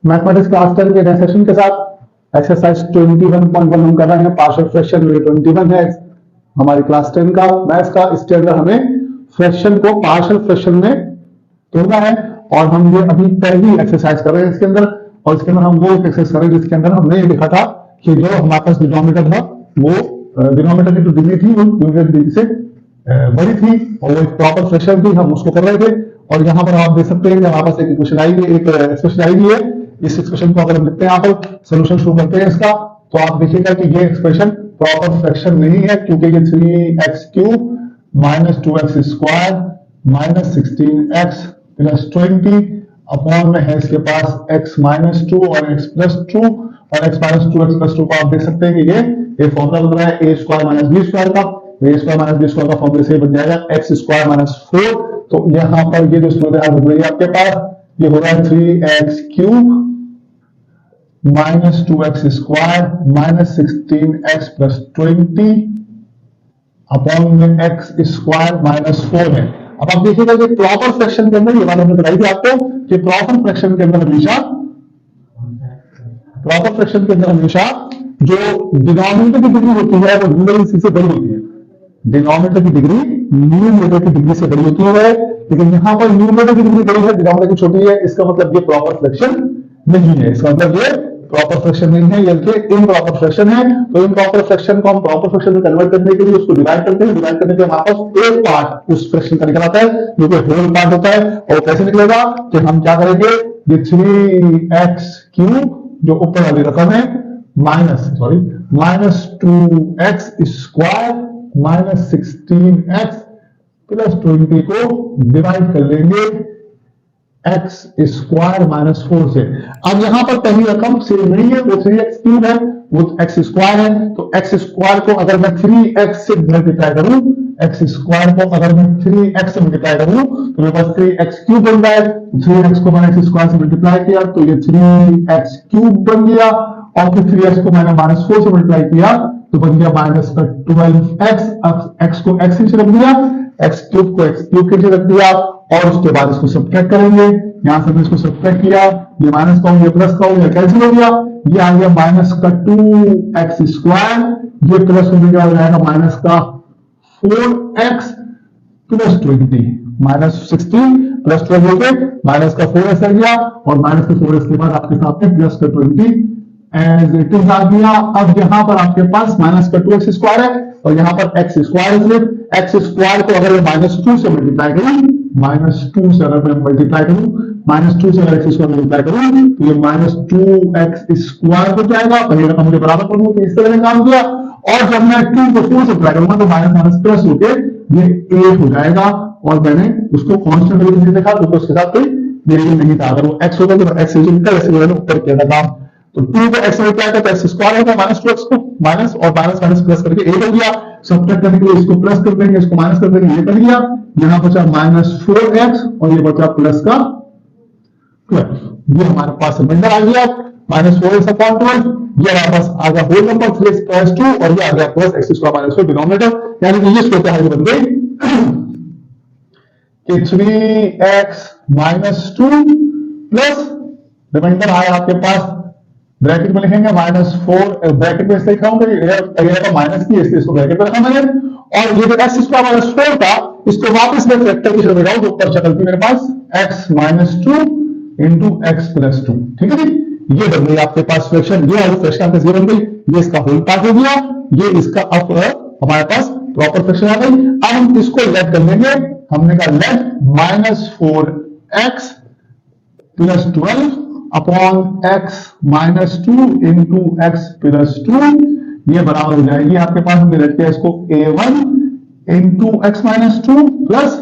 Mathematics class 10 के नए session के साथ एक्सरसाइज 21.1 हम कर रहे हैं। पार्शियल फ्रैक्शन में 21 है हमारी क्लास 10 का मैथ्स का। इसके अंदर हमें फ्रैक्शन को पार्शियल फ्रैक्शन में तोड़ना है और हम ये अभी पहली एक्सरसाइज कर रहे हैं इसके अंदर। और इसके अंदर हम वो एक्सरसाइज कर रहे हैं जिसके अंदर हमने ये लिखा था कि जो हमारे पास डिनोमिनेटर था वो डिनोमिनेटर की जो डिग्री थी वो यूनिट डिग्री से बड़ी थी और वो एक प्रॉपर फ्रैक्शन थी, हम उसको कर रहे थे। और यहाँ पर आप देख सकते हैं कि हमारे पास एक इक्वेशन आई है, एक एक्सप्रेशन आई हुई है। इस एक्सप्रेशन को अगर हम लिखते हैं यहाँ पर सोल्यूशन शुरू करते हैं इसका, तो आप देखिएगा कि ये एक्सप्रेशन प्रॉपर फ्रैक्शन नहीं है क्योंकि ये 3x cube minus 2x square minus 16x plus 20 upon में है इसके पास x माइनस 2 और x प्लस 2 और x माइनस 2x प्लस 2 को आप देख सकते हैं कि ये फॉर्मूला बन रहा है a square minus b square का। a square minus b square का फॉर्मूला से बन जाएगा x स्क्वायर माइनस 4। तो यहाँ पर ये जो सूत्र बन रही है आपके पास ये हो रहा है 3x cube minus 2x square minus 16x plus 20 upon में x स्क्वायर माइनस 4 है। अब आप देखिएगा कि प्रॉपर फ्रैक्शन के अंदर ये बात हमने बताई थी आपको कि प्रॉपर फ्रैक्शन के अंदर हमेशा जो डिनोमिनेटर की डिग्री होती है वो न्यूमरेटर से बड़ी होती है। डिनोमिनेटर की डिग्री न्यूमरेटर की डिग्री से बड़ी होती है, लेकिन यहाँ पर न्यूमरेटर की डिग्री बड़ी है, डिनोमिनेटर की छोटी है। इसका मतलब ये प्रॉपर फ्रैक्शन नहीं है। इसका मतलब ये प्रॉपर फ्रैक्शन नहीं है, बल्कि इम्प्रॉपर फ्रैक्शन है। तो इम्प्रॉपर फ्रैक्शन को हम प्रॉपर फ्रैक्शन में कन्वर्ट करने के लिए उसको डिवाइड करते हैं। डिवाइड करने के हमारे पास एक पार्ट उस फ्रैक्शन का निकल आता है जो कि होल पार्ट होता है। और कैसे निकलेगा कि हम क्या करेंगे, ये 3x क्यूब जो ऊपर वाली रकम है minus 2x square minus 16x plus 20 को डिवाइड कर लेंगे x स्क्वायर माइनस 4 से। अब यहां पर पहली रकम सेम नहीं है, वो 3x क्यूब है, वो x स्क्वायर है। तो x स्क्वायर को अगर मैं 3x से मल्टीप्लाई करूं, x स्क्वायर को अगर मैं 3x से मल्टीप्लाई करूं तो मेरे पास 3x क्यूब बन रहा है। 3x को मैंने x स्क्वायर से मल्टीप्लाई किया तो ये 3x क्यूब बन गया और फिर 3x को मैंने माइनस 4 से मल्टीप्लाई किया तो बन गया माइनस का 12x। x को x नीचे रख दिया, x क्यूब को x क्यूब के नीचे रख दिया और उसके बाद इसको सब्ट्रैक्ट करेंगे। यहां से इसको सब्ट्रैक्ट किया, ये माइनस का ये प्लस का ये कैंसिल हो गया, ये आ गया माइनस का 2x स्क्वायर, ये प्लस होने के बाद रहेगा माइनस का 4x प्लस 20 माइनस 16 प्लस 12 हो गए माइनस का 4x आ गया और माइनस का 4x के बाद आपके सामने प्लस का 20 एज इट इज आ गया। अब यहां पर आपके पास माइनस का 2x स्क्वायर है और यहां पर x स्क्वायर है। सिर्फ x स्क्वायर को अगर मैं माइनस 2 से मल्टीप्लाई करूं, माइनस 2 से अगर मैं मल्टीप्लाई करूं, माइनस 2 से अगर x स्क्वायर मल्टीप्लाई करूं तो ये माइनस 2x स्क्वायर हो जाएगा। पहले रकम मुझे बराबर करूं तो इस तरह से काम किया और जब मैं 2 को 4 से मल्टीप्लाई करूंगा तो माइनस माइनस प्लस होके ये 8 हो जाएगा। और मैंने उसको कांस्टेंट वैल्यू से देखा तो उसके साथ कोई वेरिएबल नहीं था। अगर वो x होगा तो x इक्वल ऊपर किया था काम, तो 2 को x में क्या करता है, x स्क्वायर होगा माइनस 2x को माइनस और माइनस माइनस प्लस करके 8 हो गया। सब्ट्रैक्ट करने के लिए इसको प्लस कर देंगे, इसको माइनस कर देंगे, ये कर लिया। यहां बचा माइनस 4x और ये बचा प्लस का 12। ये हमारे पास रिमाइंडर आ गया माइनस 4x अपॉन 12। ये हमारे पास आ गया होल नंबर 3x प्लस 2 और ये आ गया plus x square minus 4 denominator. यानी कि ये सूत्र है बन गई कि 3x माइनस 2 प्लस रिमाइंडर आया आपके पास ब्रैकेट में लिखेंगे माइनस 4, ब्रैकेट में इसलिए लिखा हूं कि माइनस की इसलिए इसको ब्रैकेट में रखा मैंने। और ये जो x स्क्वायर माइनस 4 था इसको वापस मैं फैक्टर की तरफ लगाऊं तो ऊपर शक्ल थी मेरे पास x minus 2 into x plus 2। ठीक है जी, ये बन गई आपके पास फ्रैक्शन। ये फ्रैक्शन आपके ये बन गई, ये इसका होल पार्ट हो गया, ये इसका अब हमारे पास प्रॉपर फ्रैक्शन आ गई। अब हम इसको लेट कर लेंगे, हमने कहा let minus 4x plus 12 upon x minus 2 into x plus 2, ये बराबर हो जाएगी आपके पास। हमने लेट किया इसको a1 into x minus 2 plus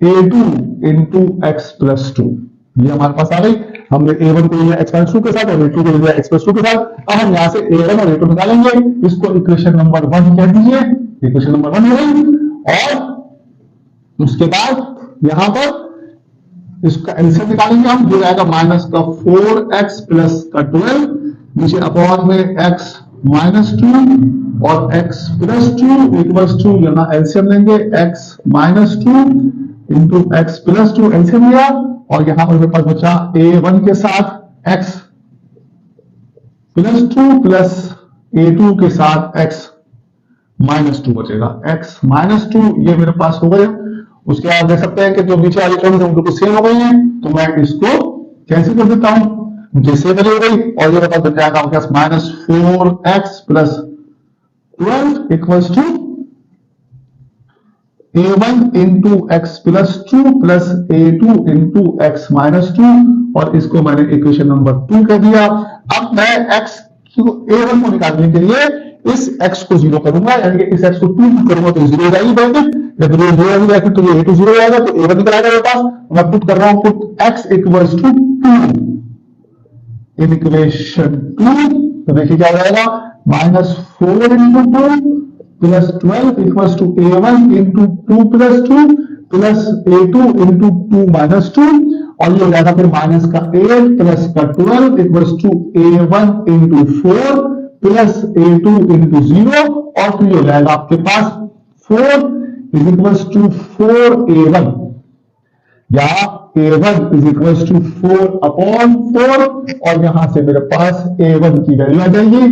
a2 into x plus 2, ये हमारे पास आ गई। हमने a1 को लिया x माइनस 2 के साथ और a2 को लिया x प्लस 2 के साथ। अब हम यहां से a1 और a2 निकालेंगे, इसको इक्वेशन नंबर 1 कह दीजिए, इक्वेशन नंबर 1 हो गई। और उसके बाद यहां पर इसका एलसीएम निकालेंगे हम, जो आएगा माइनस का 4x प्लस का 12 नीचे अपॉन में x माइनस 2 और x प्लस 2 इक्वल्स टू यहाँ एलसीएम लेंगे x minus 2 into x plus 2 LCM लिया और यहां पर मेरे पास बचा a1 के साथ x प्लस 2 प्लस a2 के साथ x माइनस 2 बचेगा। x माइनस 2 ये मेरे पास हो गया। उसके बाद देख सकते हैं कि जो नीचे वाली टर्म्स हैं उनको सेम हो गई हैं, तो मैं इसको कैंसिल कर देता हूं, जैसे वाली हो गई। और ये मेरे पास बच जाएगा आपके पास minus 4x plus 12 equals to a1 into x plus 2 plus a2 into X minus 2, और इसको मैंने इक्वेशन नंबर 2 कह दिया। अब मैं x a1 को निकालने के लिए इस x को 0 करूंगा, यानी कि इस x को 2 करूंगा तो 0 हो जाएगी ब्रैकेट। जब 0 हो जाएगी तो ये a2 0 हो जाएगा, तो a1 निकल आएगा मेरे पास। मैं पुट कर रहा हूं, put x equals to 2 in equation 2, तो देखिए क्या हो जाएगा, minus 4 into 2 plus 12 equals to a1 into 2 plus 2 plus a2 into 2 minus 2, और ये हो जाएगा फिर माइनस का 8 प्लस का 12 equals to a1 into 4 plus a2 into 0, और फिर हो जाएगा आपके पास 4 इज इक्वल्स टू 4a1, या a1 is equals to 4 upon 4, और यहां से मेरे पास a1 की वैल्यू आ जाएगी,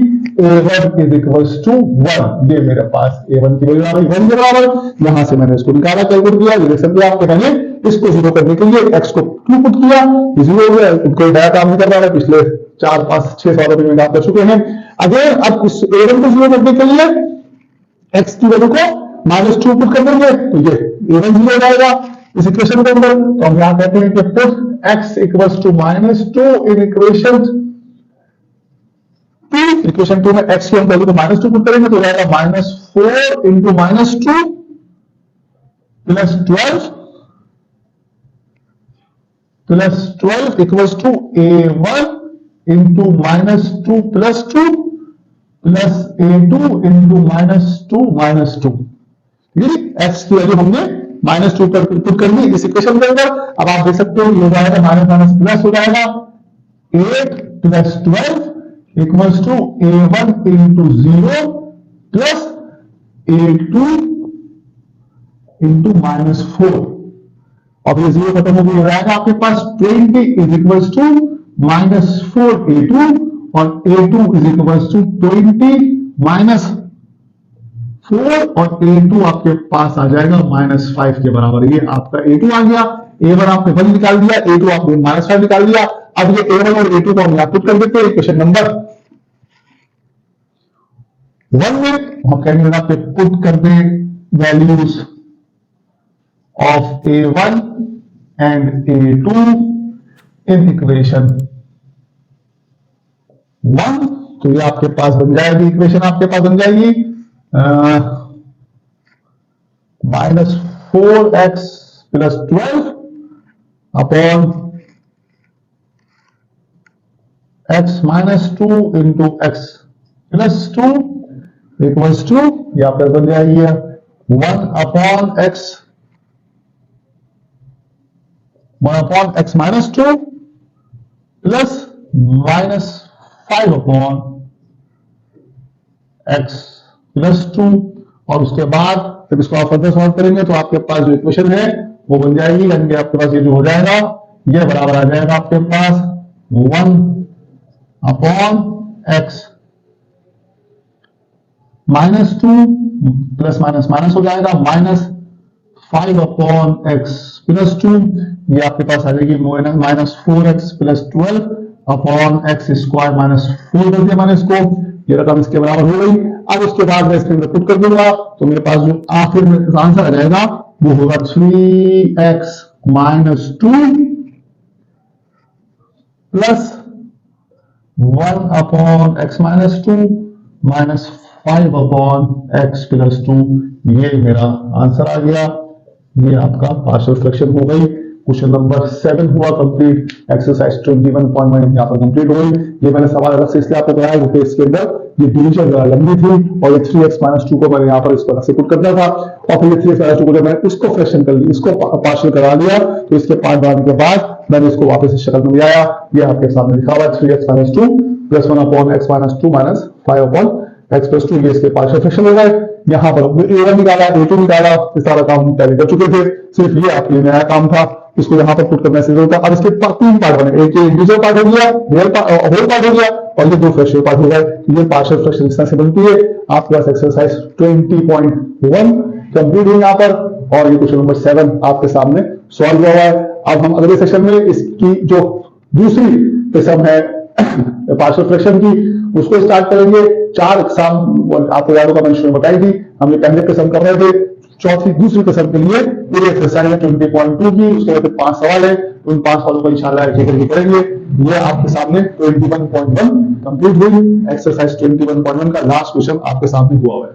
a1 इज इक्वल्स टू 1। ये मेरे पास a1 की वैल्यू आ गई 1 के बराबर। यहां से मैंने इसको निकाला, कैलकुलेट किया, ये देख सकते हैं आपके मैंने इसको 0 करने के लिए x को 2 पुट किया, 0 हो गया। कोई नया काम नहीं कर रहा है, पिछले 4 5 6 सालों में काम कर चुके हैं। अगेन अब उस a1 को 0 करने के लिए x की वैल्यू को माइनस 2 पुट कर देंगे, तो ये a1 0 हो जाएगा इस इक्वेशन के अंदर। तो हम यहां कहते हैं कि put x equals to minus 2 in equation 2। Equation 2 में x की हम वैल्यू को माइनस 2 पुट करेंगे तो जाएगा minus 4 into minus 2 plus 12 equals to a1 into minus 2 plus 2 plus a2 into minus 2। x की वैल्यू हमने माइनस 2 पर पुट कर दी इस इक्वेशन के अंदर। अब आप देख सकते हो ये हो जाएगा माइनस माइनस प्लस हो जाएगा, 8 plus 12 equals to a1 into 0 plus a2 into minus 4। अब ये 0 खत्म हो जाएगा आपके पास 20 is equals to minus 4a2, और a2 is equals to 20 minus 4, और a2 आपके पास आ जाएगा माइनस 5 के बराबर। ये आपका a2 आ गया। a1 आपने 1 निकाल दिया, a2 आपने माइनस 5 निकाल दिया। अब ये a1 और a2 को हम यहां पुट कर देते हैं क्वेश्चन नंबर 1 में। हम कहेंगे ना पे पुट कर दे values of a1 and a2 in equation 1, तो ये आपके पास बन जाएगी, इक्वेशन आपके पास बन जाएगी minus 4x plus 12 upon x minus 2 into x plus 2 equals to, ये आपका बन जाएगी 1 upon x minus 2 plus minus 5 upon x plus 2, और उसके बाद जब इसको आप फर्दर सॉल्व करेंगे तो आपके पास जो इक्वेशन है वो बन जाएगी, यानी कि आपके पास ये जो हो जाएगा ये बराबर आ जाएगा आपके पास 1 upon x minus 2 plus minus minus हो जाएगा, माइनस 5 अपॉन x प्लस 2, ये आपके पास आ जाएगी minus 4x plus 12 upon x square minus 4 कर दिया मैंने इसको, ये रकम इसके बराबर हो गई। अब उसके बाद मैं इसके अंदर पुट कर दूंगा, तो मेरे पास जो आखिर में आंसर आ जाएगा वो होगा 3x minus 2 plus 1 upon x minus 2 minus 5 upon x plus 2। ये मेरा आंसर आ गया। ये आपका पार्शियल फ्रैक्शन हो गई। क्वेश्चन नंबर 7 हुआ कंप्लीट। एक्सरसाइज 21.1 यहाँ पर कंप्लीट हो गई। ये मैंने सवाल अलग से इसलिए आपको कराया क्योंकि इसके अंदर ये डिवीजन लंबी थी और ये 3x माइनस 2 को मैंने यहाँ पर इसको अलग से पुट करना था, और फिर 3x माइनस 2 को जब मैंने इसको फ्रैक्शन कर ली, इसको पार्शियल करा लिया, तो इसके पार्ट बनाने के बाद मैंने इसको वापस इस शक्ल में ले आया। ये आपके सामने लिखा हुआ है 3x minus 2 plus 1 upon x minus 2 minus 5 upon x plus 2। ये इसके पार्शियल फ्रैक्शन हो गए। यहाँ पर a1 निकाला, a2 निकाला, इस सारा काम पहले कर चुके थे, सिर्फ ये आपके लिए नया काम था। इसको यहाँ पर पुट करने से होता है। अब इसके तीन पार्ट बने, एक इंटीजर पार्ट हो गया, होल पार्ट हो गया, और ये दो फ्रैक्शनल पार्ट हो गए। ये पार्शियल फ्रैक्शन इस तरह से बनती है। आपके पास एक्सरसाइज 20.1 कंप्लीट हुई यहाँ पर, और ये क्वेश्चन नंबर 7 आपके सामने सॉल्व हुआ है। अब हम अगले सेशन में इसकी जो दूसरी किस्म है पार्शियल फ्रैक्शन की, उसको स्टार्ट करेंगे। 4 एग्जाम आपको याद होगा, मैंने शुरू में बताई थी। हमने पहले किस्म कर रहे थे, दूसरी किस्म के लिए पूरी एक्सरसाइज है 20.2 की। उसके बाद 5 सवाल है, उन 5 सवालों को इंशाल्लाह एक करके करेंगे। ये आपके सामने 21.1 कंप्लीट हुई। एक्सरसाइज 21.1 का लास्ट क्वेश्चन आपके सामने हुआ है।